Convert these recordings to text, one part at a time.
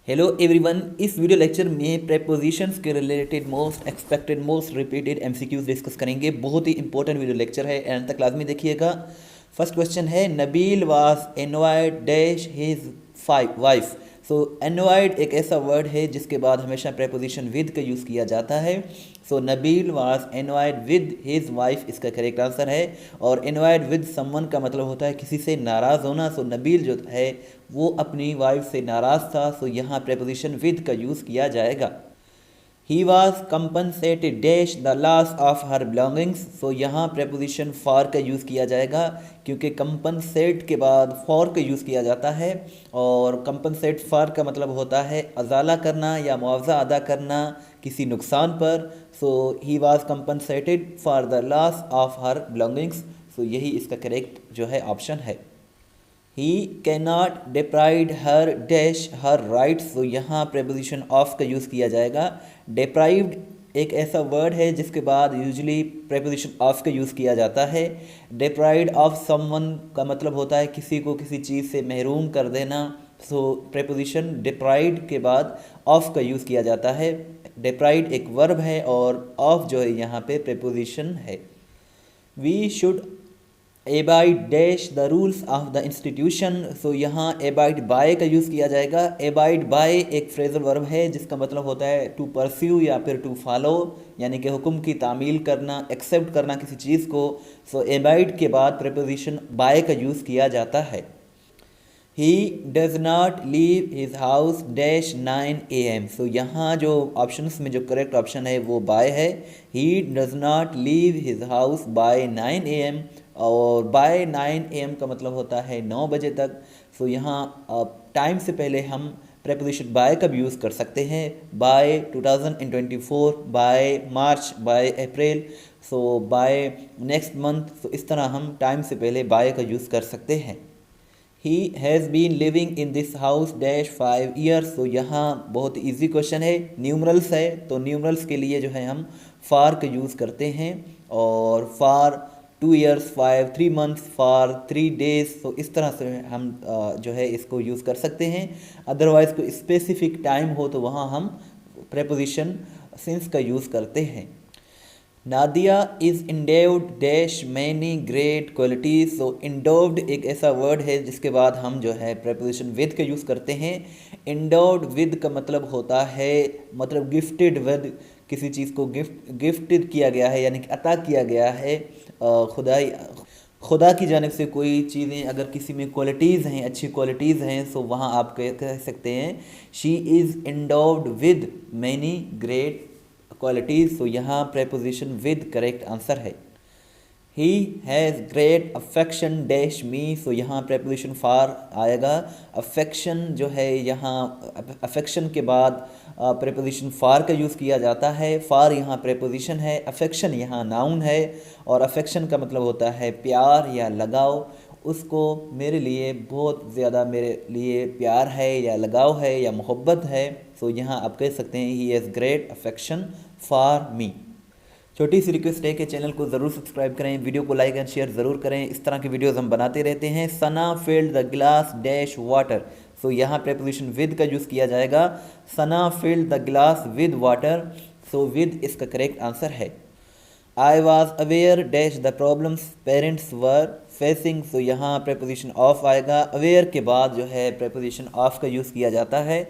Hello everyone, इस video lecture में prepositions के related most expected most repeated MCQs discuss करेंगे। बहुत ही इंपॉर्टेंट वीडियो लेक्चर है, एंड तक लाजमी देखिएगा। फर्स्ट क्वेश्चन है, Nabeel was envied dash his wife. So envied एक ऐसा वर्ड है जिसके बाद हमेशा प्रेपोजिशन विद का यूज़ किया जाता है। So Nabeel was envied with his wife इसका करेक्ट आंसर है। और एनवाइड विद समवन का मतलब होता है किसी से नाराज़ होना। सो नबील जो है वो अपनी वाइफ से नाराज़ था। सो यहाँ प्रेपोजिशन विद का यूज़ किया जाएगा। He was compensated dash the loss of her belongings. So यहाँ प्रेपोजिशन फॉर का यूज़ किया जाएगा, क्योंकि कंपनसेट के बाद फॉर का यूज़ किया जाता है। और कंपनसेट फॉर का मतलब होता है अजाला करना या मुआवजा अदा करना किसी नुकसान पर। So he was compensated for the loss of her belongings. So यही इसका करेक्ट जो है ऑप्शन है। He can not deprive her dash her rights. तो यहाँ प्रेपोजिशन ऑफ का यूज़ किया जाएगा। डिप्राइव्ड एक ऐसा वर्ड है जिसके बाद यूजुअली प्रेपोजिशन ऑफ का यूज़ किया जाता है। डिप्राइव्ड ऑफ समवन का मतलब होता है किसी को किसी चीज़ से महरूम कर देना। सो प्रेपोजिशन डिप्राइव्ड के बाद ऑफ का यूज़ किया जाता है। डिप्राइव्ड एक वर्ब है और ऑफ जो है यहाँ पे प्रेपोजिशन है। We should abide dash the rules of the institution. So यहाँ एबाइड बाय का यूज़ किया जाएगा। एबाइड बाय एक फ्रेजल वर्ब है जिसका मतलब होता है टू परस्यू या फिर टू फॉलो, यानी कि हुक्म की तामील करना, एक्सेप्ट करना किसी चीज़ को। सो एबाइड के बाद प्रेपोजिशन बाय का यूज़ किया जाता है। He does not leave his house dash 9 AM। सो यहाँ जो ऑप्शंस में जो करेक्ट ऑप्शन है वो बाय है। He does not leave his house by 9 AM। और बाय 9 AM का मतलब होता है 9 बजे तक। सो यहाँ टाइम से पहले हम प्रेपोजिशन बाय का भी यूज़ कर सकते हैं। By 2024, by March, by April, so by next month. So इस तरह हम टाइम से पहले बाय का यूज़ कर सकते हैं। He has been living in this house dash 5 years। तो यहाँ बहुत इजी क्वेश्चन है, न्यूमरल्स है, तो न्यूमरल्स के लिए जो है हम फार का यूज़ करते हैं। और फार 2 years, 5, 3 months, फार 3 days। तो इस तरह से हम जो है इसको यूज़ कर सकते हैं। अदरवाइज़ कोई स्पेसिफिक टाइम हो तो वहाँ हम प्रेपोजिशन सिंस का यूज़ करते हैं। Nadia is endowed dash many great qualities. So endowed एक ऐसा वर्ड है जिसके बाद हम जो है प्रेपोजिशन विद का यूज़ करते हैं। इंडोव्ड विद का मतलब होता है मतलब गिफ्टेड विद, किसी चीज़ को गिफ्टेड किया गया है, यानी कि अता किया गया है। खुदा की जानिब से कोई चीज़ें अगर किसी में क्वालिटीज़ हैं, अच्छी क्वालिटीज़ हैं, सो वहाँ आप कह सकते हैं she is endowed with many great qualities. तो यहाँ प्रेपोजिशन विद करेक्ट आंसर है। He has great affection dash me. So यहाँ प्रेपोजिशन फार आएगा। अफेक्शन जो है यहाँ अफेक्शन के बाद प्रेपोजिशन फार का यूज़ किया जाता है। फार यहाँ प्रेपोजिशन है, अफेक्शन यहाँ नाउन है। और अफेक्शन का मतलब होता है प्यार या लगाव। उसको मेरे लिए बहुत ज़्यादा मेरे लिए प्यार है या लगाव है या मोहब्बत है। सो यहाँ आप कह सकते हैं he has great affection for me. छोटी सी रिक्वेस्ट है कि चैनल को ज़रूर सब्सक्राइब करें, वीडियो को लाइक एंड शेयर ज़रूर करें। इस तरह की वीडियोस हम बनाते रहते हैं। Sana filled the glass dash water. So यहाँ प्रेपोजिशन विद का यूज़ किया जाएगा। Sana filled the glass with water. So with इसका करेक्ट आंसर है। I was aware dash the problems parents were facing. So यहाँ प्रेपोजिशन ऑफ आएगा। अवेयर के बाद जो है प्रेपोजिशन ऑफ का यूज़ किया जाता है।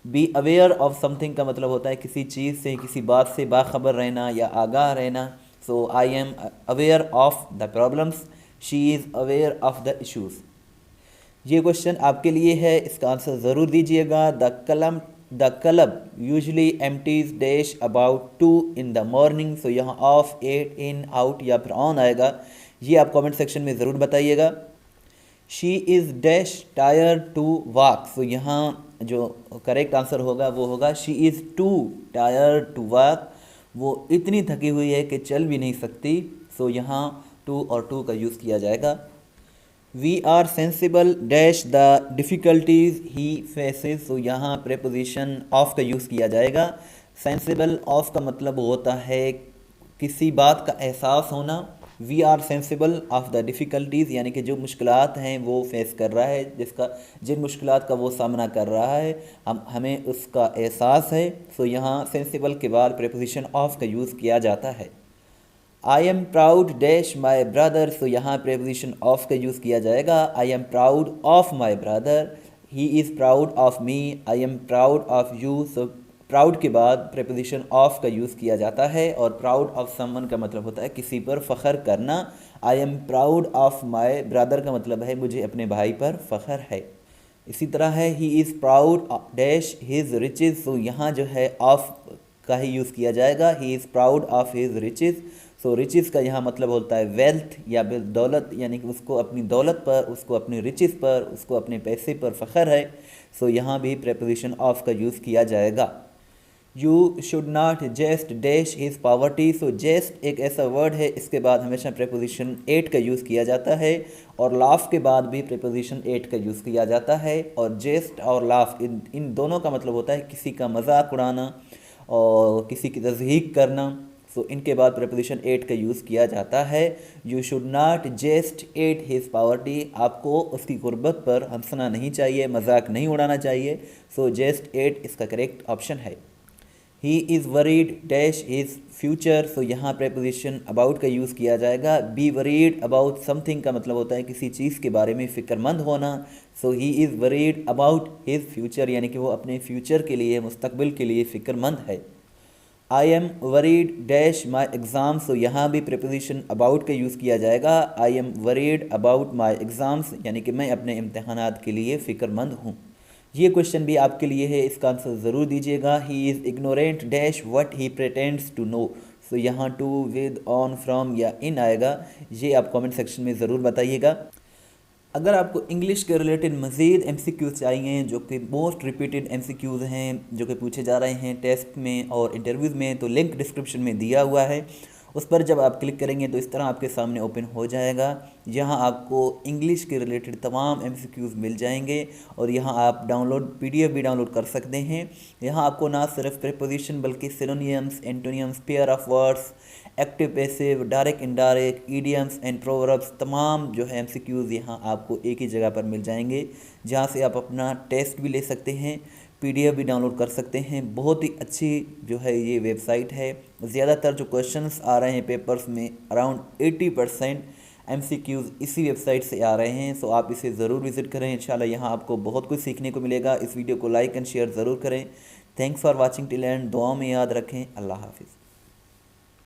बी अवेयर ऑफ समथिंग का मतलब होता है किसी चीज़ से, किसी बात से बाखबर रहना या आगाह रहना। So I am aware of the problems, she is aware of the issues. ये क्वेश्चन आपके लिए है, इसका आंसर ज़रूर दीजिएगा। The club usually empties dash about 2 in the morning। So यहाँ ऑफ, 8, इन, आउट या फिर ऑन आएगा। ये आप कमेंट सेक्शन में ज़रूर बताइएगा। She is dash tired to walk. So यहाँ जो करेक्ट आंसर होगा वो होगा she is too tired to walk. वो इतनी थकी हुई है कि चल भी नहीं सकती। सो यहाँ टू और टू का यूज़ किया जाएगा। We are sensible dash the difficulties he faces. So यहाँ प्रेपोजिशन ऑफ का यूज़ किया जाएगा। सेंसिबल ऑफ का मतलब होता है किसी बात का एहसास होना। We are sensible of the difficulties, यानी कि जो मुश्किलात हैं वो फेस कर रहा है, जिन मुश्किलात का वो सामना कर रहा है हमें उसका एहसास है। सो यहाँ सेंसिबल के बाद प्रेपोजिशन ऑफ का यूज़ किया जाता है। I am proud dash my brother, so यहाँ प्रेपोजिशन ऑफ का यूज़ किया जाएगा। I am proud of my brother, he is proud of me, I am proud of you. So proud के बाद प्रेपोजिशन ऑफ का यूज़ किया जाता है और प्राउड ऑफ समवन का मतलब होता है किसी पर फ़ख्र करना। आई am proud of my brother का मतलब है मुझे अपने भाई पर फ़ख्र है। इसी तरह है he is proud dash his riches, so यहाँ जो है ऑफ का ही यूज़ किया जाएगा। He is proud of his riches, so riches का यहाँ मतलब होता है वेल्थ या दौलत, यानी कि उसको अपनी दौलत पर, उसको अपनी रिचेज़ पर, उसको अपने पैसे पर फ़ख्र है। सो यहाँ भी प्रेपोजिशन ऑफ का यूज़ किया जाएगा। You should not jest dash his poverty, so jest एक ऐसा वर्ड है इसके बाद हमेशा प्रेपोजिशन एट का यूज़ किया जाता है और लाफ के बाद भी प्रेपोजिशन एट का यूज़ किया जाता है। और जेस्ट और लाफ इन दोनों का मतलब होता है किसी का मजाक उड़ाना और किसी की तज़हीक करना। सो इनके बाद प्रेपोजिशन एट का यूज़ किया जाता है। You should not jest at his poverty, आपको उसकी गुर्बत पर हंसना नहीं चाहिए, मजाक नहीं उड़ाना चाहिए। सो जेस्ट एट इसका करेक्ट ऑप्शन है। He is worried dash his future, so यहाँ प्रेपोजिशन अबाउट का यूज़ किया जाएगा। बी वरीड अबाउट समथिंग का मतलब होता है किसी चीज़ के बारे में फ़िक्रमंद होना। So he is worried about his future, यानी कि वो अपने फ्यूचर के लिए, मुस्तकबिल के लिए फ़िक्रमंद है। I am worried dash my exam, so यहाँ भी प्रेपोजिशन अबाउट का यूज़ किया जाएगा। I am worried about my exams, यानी कि मैं अपने इम्तहानात के लिए फ़िक्रमंद हूँ। ये क्वेश्चन भी आपके लिए है, इसका आंसर ज़रूर दीजिएगा। He is ignorant dash what he pretends to know, so यहाँ टू विद ऑन फ्रॉम या इन आएगा, ये आप कमेंट सेक्शन में ज़रूर बताइएगा। अगर आपको इंग्लिश के रिलेटेड मज़ीद MCQs चाहिए जो कि मोस्ट रिपीटेड MCQs हैं, जो कि पूछे जा रहे हैं टेस्ट में और इंटरव्यूज़ में, तो लिंक डिस्क्रिप्शन में दिया हुआ है, उस पर जब आप क्लिक करेंगे तो इस तरह आपके सामने ओपन हो जाएगा। यहाँ आपको इंग्लिश के रिलेटेड तमाम MCQs मिल जाएंगे और यहाँ आप PDF भी डाउनलोड कर सकते हैं। यहाँ आपको ना सिर्फ प्रीपोजिशन बल्कि synonyms, एंटोनियम्स, pair of words, active passive, direct indirect, idioms and proverbs, तमाम जो है MCQs यहाँ आपको एक ही जगह पर मिल जाएंगे, जहाँ से आप अपना टेस्ट भी ले सकते हैं, PDF भी डाउनलोड कर सकते हैं। बहुत ही अच्छी जो है ये वेबसाइट है। ज़्यादातर जो क्वेश्चंस आ रहे हैं पेपर्स में, अराउंड 80% MCQs इसी वेबसाइट से आ रहे हैं। सो आप इसे ज़रूर विज़िट करें, इंशाल्लाह यहाँ आपको बहुत कुछ सीखने को मिलेगा। इस वीडियो को लाइक एंड शेयर ज़रूर करें। Thanks for watching till and, दुआ में याद रखें। अल्लाह हाफिज़।